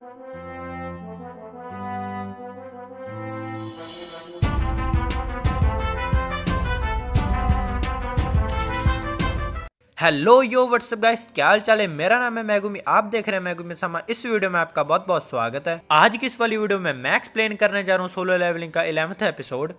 Hello यो WhatsApp guys, क्या हाल चाल है। मेरा नाम है मैगुमी, आप देख रहे हैं मैगुमी समा। इस वीडियो में आपका बहुत बहुत स्वागत है। आज की इस वाली वीडियो में मैं एक्सप्लेन करने जा रहा हूँ सोलो लेवलिंग का 11th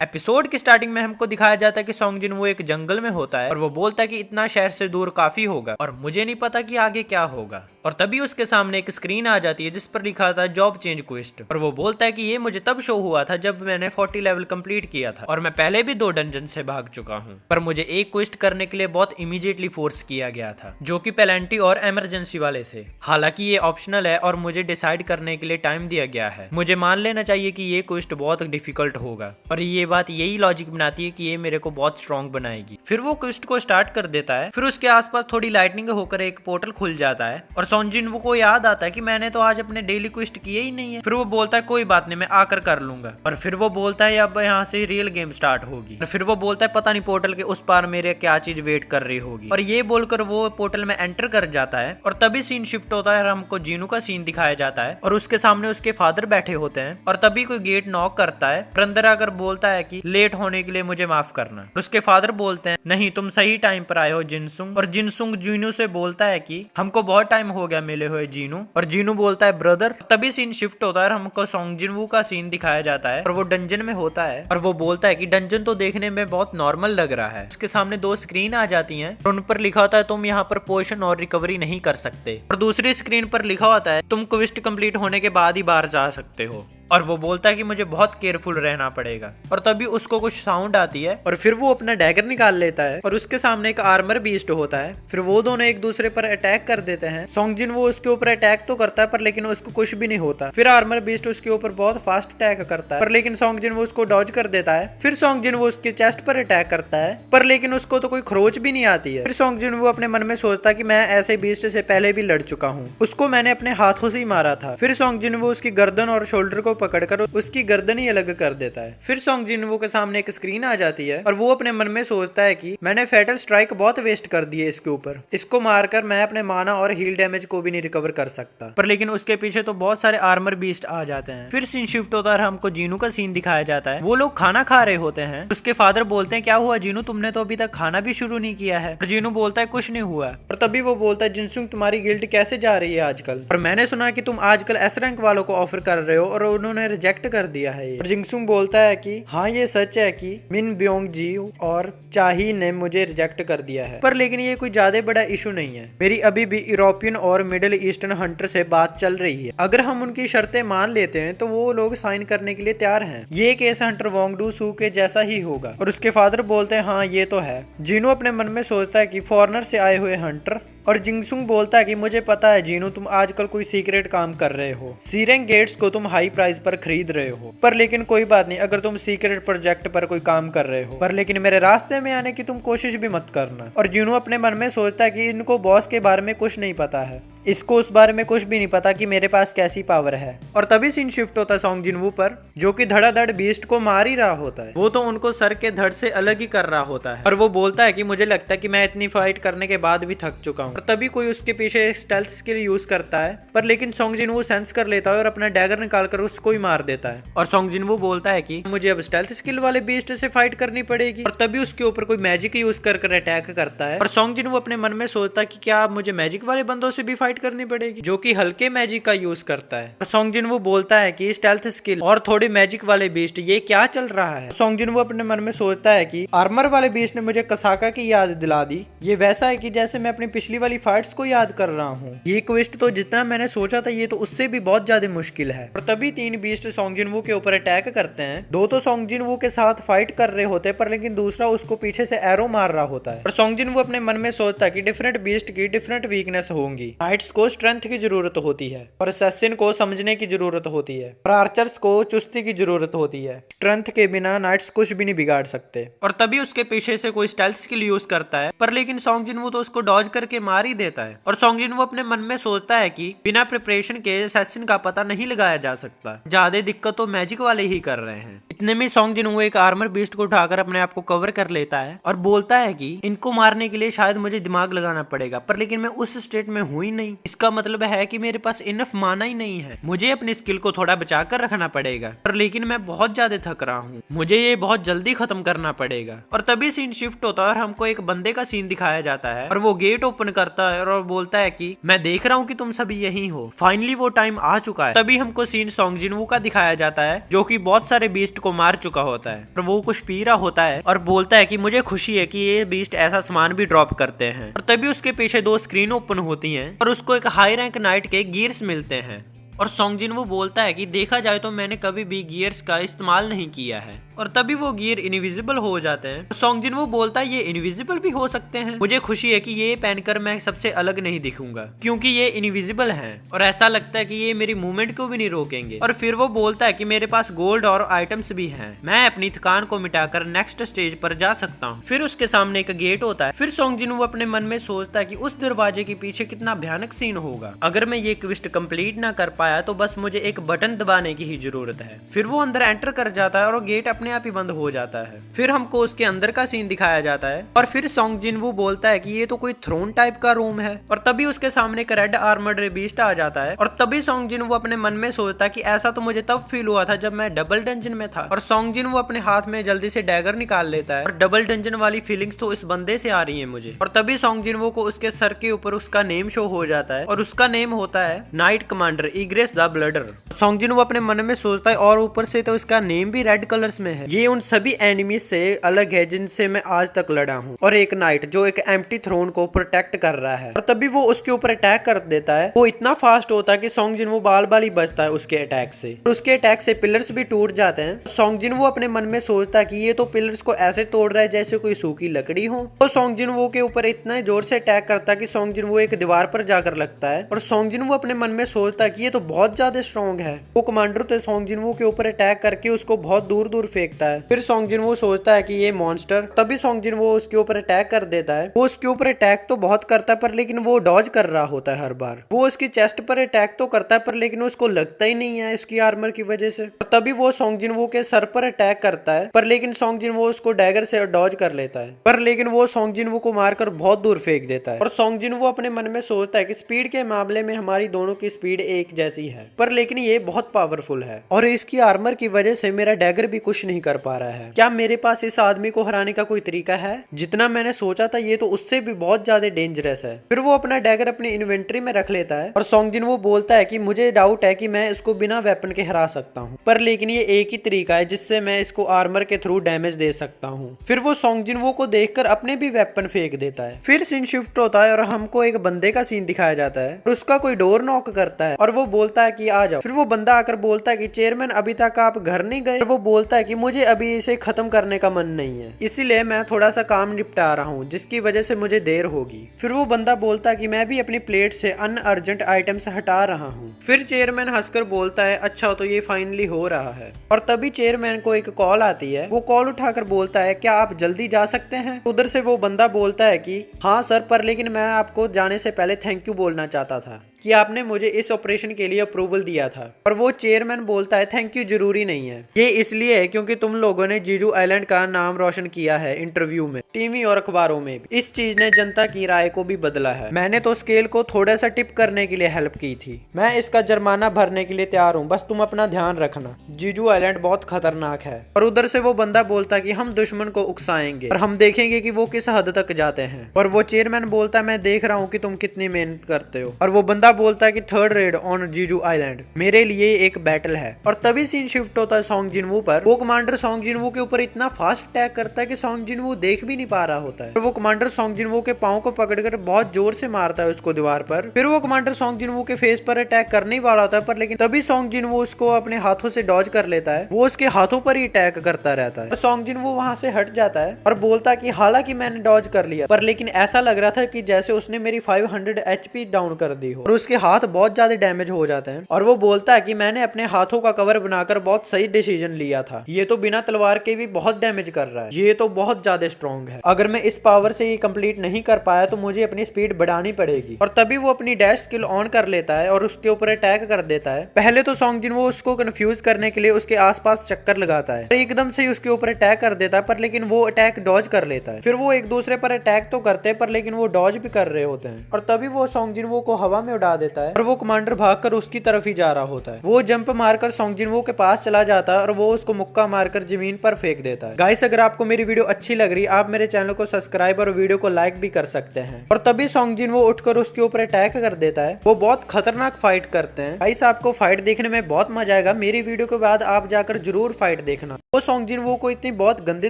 एपिसोड की स्टार्टिंग में हमको दिखाया जाता है कि सॉन्ग जिन वो एक जंगल में होता है और वो बोलता है कि इतना शहर से दूर काफी होगा और मुझे नहीं पता कि आगे क्या होगा। और तभी उसके सामने एक स्क्रीन आ जाती है जिस पर लिखा था जॉब चेंज क्वेस्ट और वो बोलता है कि ये मुझे तब शो हुआ था जब मैंने 40 लेवल कंप्लीट किया था और मैं पहले भी 2 डंजन से भाग चुका हूँ, पर मुझे एक क्वेस्ट करने के लिए बहुत इमीडिएटली फोर्स किया गया था जो कि पेनल्टी और इमरजेंसी वाले थे। हालांकि ये ऑप्शनल है और मुझे डिसाइड करने के लिए टाइम दिया गया है। मुझे मान लेना चाहिए कि ये क्वेस्ट बहुत डिफिकल्ट होगा और ये बात यही लॉजिक बनाती है कि ये मेरे को बहुत स्ट्रॉन्ग बनाएगी। फिर वो क्वेस्ट को स्टार्ट कर देता है। फिर उसके आसपास थोड़ी लाइटनिंग होकर एक पोर्टल खुल जाता है और सॉन्जिन वो को याद आता है कि मैंने तो आज अपने डेली क्वेस्ट किए ही नहीं है। फिर वो बोलता है कोई बात नहीं, मैं आकर कर लूंगा। और फिर वो बोलता है अब यहाँ से रियल गेम स्टार्ट होगी। और फिर वो बोलता है पता नहीं पोर्टल के उस पार मेरे क्या चीज वेट कर रही होगी। और ये बोलकर वो पोर्टल में एंटर कर जाता है और तभी सीन शिफ्ट होता है और हमको जीनू का सीन दिखाया जाता है और उसके सामने उसके फादर बैठे होते हैं। और तभी कोई गेट नॉक करता है और अंदर आकर बोलता है कि लेट होने के लिए मुझे माफ करना। और उसके फादर बोलते हैं नहीं, तुम सही टाइम पर आए हो जिनसुंग। और जिनसुंग जीनू से बोलता है कि हमको बहुत टाइम हो गया मिले हुए जीनू। और जीनू बोलता है ब्रदर। तभी सीन शिफ्ट होता है और हमको सॉन्ग जिनवू का सीन दिखाया जाता है और वो डंजन में होता है और वो बोलता है कि डंजन तो देखने में बहुत नॉर्मल लग रहा है। उसके सामने 2 स्क्रीन आ जाती हैं और उन पर लिखा होता है तुम यहाँ पर पोशन और रिकवरी नहीं कर सकते। और दूसरी स्क्रीन पर लिखा होता है तुम क्वेस्ट कंप्लीट होने के बाद ही बाहर जा सकते हो। और वो बोलता है कि मुझे बहुत केयरफुल रहना पड़ेगा। और तभी उसको कुछ साउंड आती है और फिर वो अपना डैगर निकाल लेता है और उसके सामने एक आर्मर बीस्ट होता है। फिर वो दोनों एक दूसरे पर अटैक कर देते हैं। सॉन्गजिन वो उसके ऊपर अटैक तो करता है पर लेकिन उसको कुछ भी नहीं होता। फिर आर्मर बीस्ट उसके ऊपर बहुत फास्ट अटैक करता है पर लेकिन सॉन्गजिन वो उसको डॉज कर देता है। फिर सॉन्गजिन वो उसके चेस्ट पर अटैक करता है पर लेकिन उसको तो कोई खरोच भी नहीं आती है। फिर सॉन्गजिन वो अपने मन में सोचता है कि मैं ऐसे बीस्ट से पहले भी लड़ चुका हूँ, उसको मैंने अपने हाथों से ही मारा था। फिर सॉन्गजिन वो उसकी गर्दन और शोल्डर को पकड़कर उसकी गर्दन ही अलग कर देता है। फिर सॉन्ग जिनवो के सामने एक स्क्रीन आ जाती है और वो अपने मन में सोचता है कि मैंने फैटल स्ट्राइक बहुत वेस्ट कर दी है इसके ऊपर, इसको मारकर मैं अपने माना और हील डैमेज को भी नहीं रिकवर कर सकता। पर लेकिन उसके पीछे तो बहुत सारे आर्मर बीस्ट आ जाते हैं। फिर सीन शिफ्ट होता है, हमको जीनू का सीन दिखाया जाता है। वो लोग खाना खा रहे होते हैं। उसके फादर बोलते हैं क्या हुआ जीनू, तुमने तो अभी तक खाना भी शुरू नहीं किया है। और जीनू बोलता है कुछ नहीं हुआ। और तभी वो बोलता है जिनसुंग तुम्हारी गिल्ड कैसे जा रही है आजकल, और मैंने सुना कि तुम आजकल एस रैंक वालों को ऑफर कर रहे हो और उन्होंने रिजेक्ट कर दिया है। और जिनसुंग बोलता है कि हाँ ये सच है कि मिन ब्योंग जी और चाही ने मुझे रिजेक्ट कर दिया है, पर लेकिन ये कोई ज्यादा बड़ा इशू नहीं है। मेरी अभी भी यूरोपियन और मिडिल ईस्टर्न हंटर से बात चल रही है। अगर हम उनकी शर्तें मान लेते हैं तो वो लोग साइन करने के लिए तैयार हैं। ये केस हंटर वोंगडू सू के जैसा ही होगा। और उसके फादर बोलते हैं हाँ ये तो है। जीनू अपने मन में सोचता है कि फॉरेनर से आए हुए हंटर। और जिंगसुंग बोलता है कि मुझे पता है जीनू, तुम आजकल कोई सीक्रेट काम कर रहे हो। सीरेंग गेट्स को तुम हाई प्राइस पर खरीद रहे हो, पर लेकिन कोई बात नहीं अगर तुम सीक्रेट प्रोजेक्ट पर कोई काम कर रहे हो, पर लेकिन मेरे रास्ते में आने की तुम कोशिश भी मत करना। और जीनू अपने मन में सोचता है कि इनको बॉस के बारे में कुछ नहीं पता है, इसको उस बारे में कुछ भी नहीं पता कि मेरे पास कैसी पावर है। और तभी सीन शिफ्ट होता है सॉन्ग जिनवू पर, जो कि धड़ाधड़ बीस्ट को मार ही रहा होता है। वो तो उनको सर के धड़ से अलग ही कर रहा होता है और वो बोलता है कि मुझे लगता है कि मैं इतनी फाइट करने के बाद भी थक चुका हूँ। और तभी कोई उसके पीछे स्टेल्थ स्किल यूज करता है, पर लेकिन सॉन्ग जिनवू सेंस कर लेता है और अपना डैगर निकालकर उसको ही मार देता है। और सॉन्ग जिनवू बोलता है कि मुझे अब स्टेल्थ स्किल वाले बीस्ट से फाइट करनी पड़ेगी। और तभी उसके ऊपर कोई मैजिक यूज कर अटैक करता है। और सॉन्ग जिनवू अपने मन में सोचता है कि क्या अब मुझे मैजिक वाले बंदों से भी फाइट करनी पड़ेगी, जो कि हल्के मैजिक का यूज करता है। और सॉन्ग जिनवू बोलता है कि स्टेल्थ स्किल और थोड़े मैजिक वाले बीस्ट, ये क्या चल रहा है। सॉन्ग जिनवू अपने मन में सोचता है कि आर्मर वाले बीस्ट ने मुझे कसाका की याद दिला दी। ये वैसा है कि जैसे मैं अपनी पिछली वाली फाइट्स को याद कर रहा हूँ। ये क्वेस्ट तो जितना मैंने सोचा था ये तो उससे भी बहुत ज्यादा मुश्किल है। और तभी 3 बीस्ट सॉन्ग जिनवू के ऊपर अटैक करते हैं। 2 तो सॉन्ग जिनवू के साथ फाइट कर रहे होते हैं, पर लेकिन दूसरा उसको पीछे से एरो मार रहा होता है। और सॉन्ग जिनवू अपने मन में सोचता है कि डिफरेंट बीस्ट की डिफरेंट वीकनेस होंगी। नाइट्स को स्ट्रेंथ की जरूरत होती है और असैसिन को समझने की जरूरत होती है और आर्चर्स को चुस्ती की जरूरत होती है। स्ट्रेंथ के बिना नाइट्स कुछ भी नहीं बिगाड़ सकते। और तभी उसके पीछे से कोई स्टेल्थ स्किल यूज करता है, पर लेकिन सॉन्ग जिनवू तो उसको डॉज करके मार ही देता है। और सॉन्ग जिनवू अपने मन में सोचता है कि बिना प्रिपरेशन के असैसिन का पता नहीं लगाया जा सकता, ज्यादा दिक्कत तो मैजिक वाले ही कर रहे हैं। इतने में सॉन्ग जिनवू एक आर्मर बीस्ट को उठाकर अपने आप को कवर कर लेता है और बोलता है कि इनको मारने के लिए शायद मुझे दिमाग लगाना पड़ेगा, पर लेकिन मैं उस स्टेट में हूं ही नहीं। नहीं, इसका मतलब है कि मेरे पास इनफ माना ही नहीं है। मुझे अपनी स्किल को थोड़ा बचा कर रखना पड़ेगा, पर लेकिन मैं बहुत ज्यादा थक रहा हूँ, मुझे ये बहुत जल्दी खत्म करना पड़ेगा। और तभी सीन शिफ्ट होता है और हमको एक बंदे का सीन दिखाया जाता है और वो गेट ओपन करता है और बोलता है कि मैं देख रहा हूँ कि तुम सभी यही हो, फाइनली वो टाइम आ चुका है। तभी हमको सीन सॉन्ग जिनवू का दिखाया जाता है जो कि बहुत सारे बीस्ट को मार चुका होता है और वो कुछ पी रहा होता है और बोलता है कि मुझे खुशी है कि ये बीस्ट ऐसा सामान भी ड्रॉप करते हैं। और तभी उसके पीछे 2 स्क्रीन ओपन होती हैं और उसको एक हाई रैंक नाइट के गियर्स मिलते हैं। और सॉन्ग जिनवू बोलता है कि देखा जाए तो मैंने कभी भी गियर्स का इस्तेमाल नहीं किया है। और तभी वो गियर इनविजिबल हो जाते हैं। सॉन्ग जिनवू बोलता है ये इनविजिबल भी हो सकते हैं, मुझे खुशी है कि ये पहनकर मैं सबसे अलग नहीं दिखूंगा क्योंकि ये इनविजिबल हैं और ऐसा लगता है कि ये मेरी मूवमेंट को भी नहीं रोकेंगे। और फिर वो बोलता है कि मेरे पास गोल्ड और आइटम्स भी हैं, मैं अपनी थकान को मिटाकर नेक्स्ट स्टेज पर जा सकता हूँ। फिर उसके सामने एक गेट होता है। फिर सॉन्ग जिनवू अपने मन में सोचता है कि उस दरवाजे के पीछे कितना भयानक सीन होगा। अगर मैं ये क्विस्ट कंप्लीट ना कर पाया तो बस मुझे एक बटन दबाने की ही जरूरत है। फिर वो अंदर एंटर कर जाता है और गेट अपने आप ही बंद हो जाता है। फिर हमको उसके अंदर का सीन दिखाया जाता है और फिर सॉन्ग जिनवू बोलता है कि ये तो कोई थ्रोन टाइप का रूम है। और तभी उसके सामने एक रेड आर्मर्ड बीस्ट आ जाता है। और तभी सॉन्ग जिनवू अपने मन में सोचता है कि ऐसा तो मुझे तब फील हुआ था जब मैं डबल डंजन में था। और सॉन्ग जिनवू अपने हाथ में जल्दी से डैगर निकाल लेता है और डबल डंजन वाली फीलिंग्स तो इस बंदे से आ रही है मुझे। और तभी सॉन्ग जिनवू को उसके सर के ऊपर उसका नेम शो हो जाता है और उसका नेम होता है night commander egress the bladder. Song जिनवू अपने मन में सोचता है और ऊपर से तो इसका नेम भी रेड कलर्स में है, ये उन सभी एनिमी से अलग है जिनसे मैं आज तक लड़ा हूँ। और एक नाइट जो एक एम्प्टी थ्रोन को प्रोटेक्ट कर रहा है। और तभी वो उसके ऊपर अटैक कर देता है। वो इतना फास्ट होता है कि सॉन्ग जिनवू बाल बाल ही बचता है उसके अटैक से। और उसके अटैक से पिलर्स भी टूट जाते हैं। सॉन्ग जिनवू अपने मन में सोचता है कि ये तो पिलर्स को ऐसे तोड़ रहा है जैसे कोई सूखी लकड़ी हो। तो सॉन्ग जिनवू के ऊपर इतना जोर से अटैक करता है कि सॉन्ग जिनवू एक दीवार पर जाकर लगता है। और सॉन्ग जिनवू अपने मन में सोचता है कि ये तो बहुत ज्यादा स्ट्रॉन्ग है। वो कमांडर तो सॉन्ग जिनवू के ऊपर अटैक करके उसको बहुत दूर दूर फेंकता है। फिर सॉन्ग जिनवू सोचता है कि ये मॉन्स्टर। तभी सॉन्ग जिनवू उसके ऊपर अटैक कर देता है। वो उसके ऊपर अटैक तो बहुत करता है पर लेकिन वो डॉज कर रहा होता है हर बार। वो उसकी चेस्ट पर अटैक तो करता है पर लेकिन उसको लगता ही नहीं है इसकी आर्मर की वजह से। तभी वो सॉन्ग जिनवू के सर पर अटैक करता है पर लेकिन सॉन्ग जिनवू उसको डैगर से डॉज कर लेता है। पर लेकिन वो सॉन्ग जिनवू को मारकर बहुत दूर फेंक देता है। और सॉन्ग जिनवू अपने मन में सोचता है कि स्पीड के मामले में हमारी दोनों की स्पीड एक जैसी है, पर लेकिन ये बहुत पावरफुल है और इसकी आर्मर की वजह से मेरा डैगर भी कुछ नहीं कर पा रहा है। क्या मेरे पास इस आदमी को हराने का कोई तरीका है? जितना मैंने सोचा था ये तो उससे भी बहुत ज्यादा डेंजरस है। फिर वो अपना डैगर अपनी इन्वेंट्री में रख लेता है और सॉन्ग जिनवू बोलता है कि मुझे डाउट है कि मैं इसको बिना वेपन के हरा सकता हूँ, पर लेकिन ये एक ही तरीका है जिससे मैं इसको आर्मर के थ्रू डैमेज दे सकता हूँ। फिर वो सॉन्ग जिनवू को देखकर अपने भी वेपन फेंक देता है। फिर सीन शिफ्ट होता है और हमको एक बंदे का सीन दिखाया जाता है और उसका कोई डोर नॉक करता है और वो बोलता है कि आ जाओ। फिर वो बंदा आकर बोलता है कि चेयरमैन अभी तक आप घर नहीं गए। वो बोलता है कि मुझे अभी इसे खत्म करने का मन नहीं है, इसीलिए मैं थोड़ा सा काम निपटा रहा हूँ जिसकी वजह से मुझे देर होगी। फिर वो बंदा बोलता है कि मैं भी अपनी प्लेट से अनअर्जेंट आइटम्स हटा रहा हूँ। फिर चेयरमैन हंसकर बोलता है अच्छा तो ये फाइनली हो रहा है। और तभी चेयरमैन को एक कॉल आती है। वो कॉल उठाकर बोलता है क्या आप जल्दी जा सकते हैं? उधर से वो बंदा बोलता है कि हाँ सर, पर लेकिन मैं आपको जाने से पहले थैंक यू बोलना चाहता था कि आपने मुझे इस ऑपरेशन के लिए अप्रूवल दिया था। और वो चेयरमैन बोलता है थैंक यू जरूरी नहीं है, ये इसलिए है क्योंकि तुम लोगों ने जीजू आइलैंड का नाम रोशन किया है इंटरव्यू में, टीवी और अखबारों में भी। इस चीज ने जनता की राय को भी बदला है। मैंने तो स्केल को थोड़ा सा टिप करने के लिए हेल्प की थी, मैं इसका जुर्माना भरने के लिए तैयार हूँ, बस तुम अपना ध्यान रखना, जीजू आइलैंड बहुत खतरनाक है। और उधर से वो बंदा बोलता है कि हम दुश्मन को उकसाएंगे और हम देखेंगे कि वो किस हद तक जाते हैं। और वो चेयरमैन बोलता है मैं देख रहा हूँ कि तुम कितनी मेहनत करते हो। और वो बंदा बोलता है कि थर्ड रेड ऑन जीजू आइलैंड मेरे लिए एक बैटल है। और तभी सीन शिफ्ट होता है सॉन्ग जिनवू पर। वो कमांडर सॉन्ग जिनवू के ऊपर इतना फास्ट अटैक करता है कि सॉन्ग जिनवू देख भी नहीं पा रहा होता है। और वो कमांडर सॉन्ग जिनवू के पांव को पकड़कर बहुत जोर से मारता है उसको दीवार पर। फिर वो कमांडर सॉन्ग जिनवू के फेस पर अटैक करने ही वाला होता है, पर लेकिन तभी सॉन्ग जिनवू उसको अपने हाथों से डॉज कर लेता है। वो उसके हाथों पर ही अटैक करता रहता है। सॉन्ग जिनवू वहां से हट जाता है और बोलता है कि हालांकि मैंने डॉज कर लिया, पर लेकिन ऐसा लग रहा था कि जैसे उसने मेरी 500 HP डाउन कर दी हो। और उसके हाथ बहुत ज्यादा डैमेज हो जाते हैं और वो बोलता है कि मैंने अपने हाथों का कवर बनाकर बहुत सही डिसीजन लिया था, ये तो बिना तलवार के भी बहुत डैमेज कर रहा है, ये तो बहुत ज्यादा स्ट्रॉन्ग है, अगर मैं इस पावर से ये कंप्लीट नहीं कर पाया तो मुझे अपनी स्पीड बढ़ानी पड़ेगी। और तभी वो अपनी डैश स्किल ऑन कर लेता है और उसके ऊपर अटैक कर देता है। पहले तो सॉन्ग जिन वो उसको कंफ्यूज करने के लिए उसके आसपास चक्कर लगाता है, एकदम से ही उसके ऊपर अटैक कर देता है, पर लेकिन वो अटैक डॉज कर लेता है। फिर वो एक दूसरे पर अटैक तो करते हैं पर लेकिन वो डॉज भी कर रहे होते हैं और तभी वो सॉन्ग जिनवो को हवा में उड़ा देता है और वो कमांडर भागकर उसकी तरफ ही जा रहा होता है। वो जंप मारकर सॉन्ग जिनवो के पास चला जाता है और वो उसको मुक्का मारकर जमीन पर फेंक देता है। गाइस, अगर आपको मेरी वीडियो अच्छी लग रही है आप मेरे चैनल को सब्सक्राइब और वीडियो को लाइक भी कर सकते हैं। और तभी सॉन्ग जिनवो उठकर उसके ऊपर अटैक कर देता है। वो बहुत खतरनाक फाइट करते हैं। गाइस, आपको फाइट देखने में बहुत मजा आएगा, मेरी वीडियो के बाद आप जाकर जरूर फाइट देखना। वो सॉन्ग जिनवो को इतनी बहुत गंदे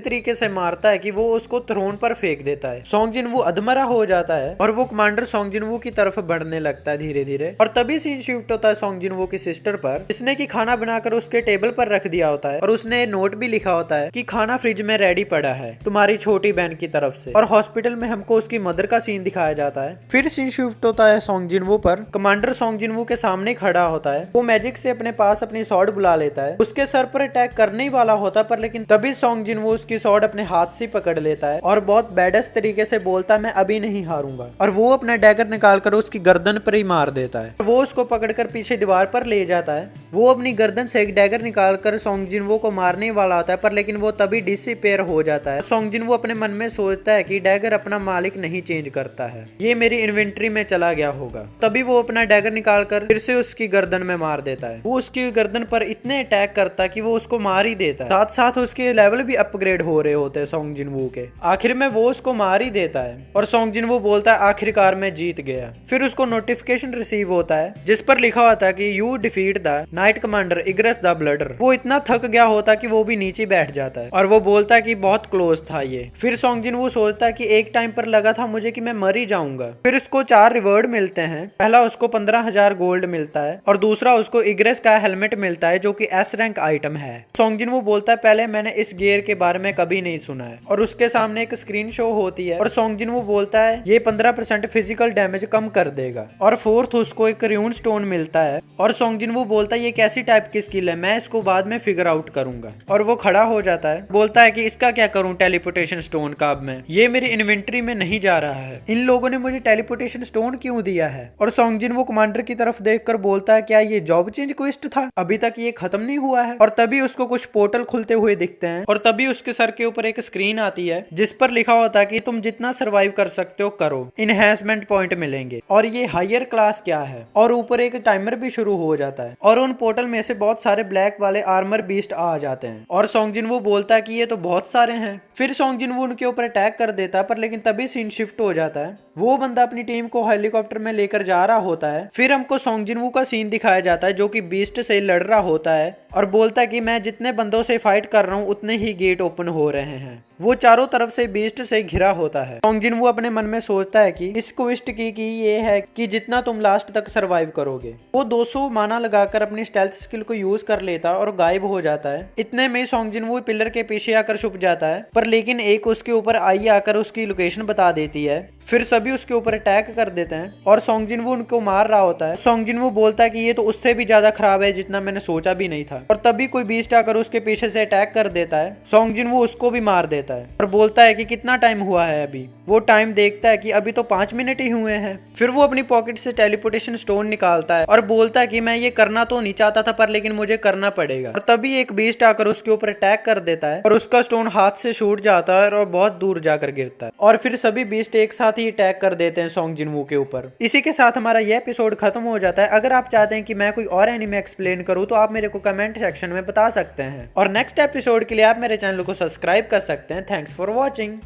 तरीके से मारता है कि वो उसको थ्रोन पर फेंक देता है। सॉन्ग जिनवो अधमरा हो जाता है और वो कमांडर सॉन्ग जिनवो की तरफ बढ़ने लगता है धीरे धीरे। और तभी सीन शिफ्ट होता है सॉन्ग जिनवो की सिस्टर पर, जिसने की खाना बनाकर उसके टेबल पर रख दिया होता है और उसने नोट भी लिखा होता है कि खाना फ्रिज में रेडी पड़ा है तुम्हारी छोटी बहन की तरफ से। और हॉस्पिटल में हमको उसकी मदर का सीन दिखाया जाता है। फिर सीन शिफ्ट होता है सॉन्ग जिनवो पर। कमांडर सॉन्ग जिनवो के सामने खड़ा होता है। वो मैजिक से अपने पास अपनी स्वॉर्ड बुला लेता है। उसके सर पर अटैक करने ही वाला होता है पर लेकिन तभी सॉन्ग जिनवो उसकी स्वॉर्ड अपने हाथ से पकड़ लेता है और बहुत बैडस तरीके से बोलता है मैं अभी नहीं हारूंगा। और वो अपना डैगर निकालकर उसकी गर्दन पर ही मार देता है। वो उसको पकड़कर पीछे दीवार पर ले जाता है। वो अपनी गर्दन से एक डैगर निकालकर सॉन्ग जिनवो को मारने वाला होता है पर लेकिन वो तभी डिसअपीयर हो जाता है। सॉन्ग जिनवो अपने मन में सोचता है कि डैगर अपना मालिक नहीं चेंज करता है, ये मेरी इन्वेंट्री में चला गया होगा। तभी वो अपना डैगर निकालकर फिर से उसकी गर्दन में मार देता है। वो उसकी गर्दन पर इतने अटैक करता है कि वो उसको मार ही देता है। साथ साथ उसके लेवल भी अपग्रेड हो रहे होते हैं सॉन्ग जिनवो के। आखिर में वो उसको मार ही देता है और सॉन्ग जिनवो बोलता है आखिरकार मैं जीत गया। फिर उसको नोटिफिकेशन रिसीव होता है जिस पर लिखा होता है कि you defeat the night commander egress the bladder. वो इतना थक गया होता है कि वो भी नीचे बैठ जाता है और वो बोलता है कि बहुत क्लोज था ये। फिर सॉन्ग जिनवो सोचता है कि एक टाइम पर लगा था मुझे कि मैं मर ही जाऊंगा। फिर उसको 4 रिवॉर्ड मिलते हैं। पहला उसको 15,000 गोल्ड मिलता है और दूसरा उसको इग्रेस का हेलमेट मिलता है जो कि एस रैंक आइटम है। सॉन्ग जिनवो बोलता है पहले मैंने इस गियर के बारे में कभी नहीं सुना है और उसके सामने एक स्क्रीन शो होती है और सॉन्ग जिनवो बोलता है ये 15% फिजिकल डैमेज कम कर देगा। और फोर्थ उसको एक र्यून स्टोन मिलता है और सॉन्ग जिनवो बोलता है ये कैसी टाइप की स्किल है, मैं इसको बाद में फिगर आउट करूंगा। और वो खड़ा हो जाता है, बोलता है कि इसका क्या करूं टेलीपोर्टेशन स्टोन का, अब मैं ये मेरी इन्वेंट्री में नहीं जा रहा है, इन लोगों ने मुझे टेलीपोर्टेशन स्टोन क्यों दिया है। और सॉन्ग जिनवो कमांडर की तरफ देखकर बोलता है क्या ये जॉब चेंज क्वेस्ट था, अभी तक ये खत्म नहीं हुआ है। और तभी उसको कुछ पोर्टल खुलते हुए दिखते हैं और तभी उसके सर के ऊपर एक स्क्रीन आती है जिस पर लिखा होता है कि तुम जितना सर्वाइव कर सकते हो करो, इनहेंसमेंट पॉइंट मिलेंगे। और ये हायर क्लास क्या है, और ऊपर एक टाइमर भी शुरू हो जाता है और उन पोर्टल में से बहुत सारे ब्लैक वाले आर्मर बीस्ट आ जाते हैं और सॉन्ग जिनवो बोलता है कि ये तो बहुत सारे हैं। फिर सॉन्ग जिनवो उनके ऊपर अटैक कर देता है पर लेकिन तभी सीन शिफ्ट हो जाता है। वो बंदा अपनी टीम को हेलीकॉप्टर में लेकर जा रहा होता है। फिर हमको सॉन्ग जिनवो का सीन दिखाया जाता है जो कि बीस्ट से लड़ रहा होता है और बोलता है कि मैं जितने बंदों से फाइट कर रहा हूँ उतने ही गेट ओपन हो रहे हैं। वो चारों तरफ से बीस्ट से घिरा होता है। सॉन्ग जिनवो अपने मन में सोचता है कि इस क्वेस्ट की ये है कि जितना तुम लास्ट तक सरवाइव करोगे। वो 200 माना लगाकर अपनी स्टेल्थ स्किल को यूज कर लेता और गायब हो जाता है। इतने में सॉन्ग जिनवो पिलर के पीछे आकर छुप जाता है पर लेकिन एक उसके ऊपर आई आकर उसकी लोकेशन बता देती है। फिर सभी उसके ऊपर अटैक कर देते हैं और सॉन्ग जिनवो उनको मार रहा होता है। सॉन्ग जिनवो बोलता है कि ये तो उससे भी ज्यादा खराब है जितना मैंने सोचा भी नहीं था। और तभी कोई बीस्ट आकर उसके पीछे से अटैक कर देता है। सॉन्ग जिनवो उसको भी मार देता है और बोलता है कि कितना टाइम हुआ है अभी। वो टाइम देखता है कि अभी तो 5 मिनट ही हुए हैं। फिर वो अपनी पॉकेट से टेलीपोर्टेशन स्टोन निकालता है और बोलता है कि मैं ये करना तो नहीं चाहता था पर लेकिन मुझे करना पड़ेगा। और तभी एक बीस्ट आकर उसके ऊपर अटैक कर देता है और उसका स्टोन हाथ से छूट जाता है और बहुत दूर जाकर गिरता है। और फिर सभी बीस्ट एक साथ ही अटैक कर देते हैं सॉन्ग जिनवो के ऊपर। इसी के साथ हमारा यह एपिसोड खत्म हो जाता है। अगर आप चाहते हैं कि मैं कोई और एनिमे एक्सप्लेन करूं तो आप मेरे को कमेंट सेक्शन में बता सकते हैं और नेक्स्ट एपिसोड के लिए आप मेरे चैनल को सब्सक्राइब कर सकते हैं। Thanks for watching.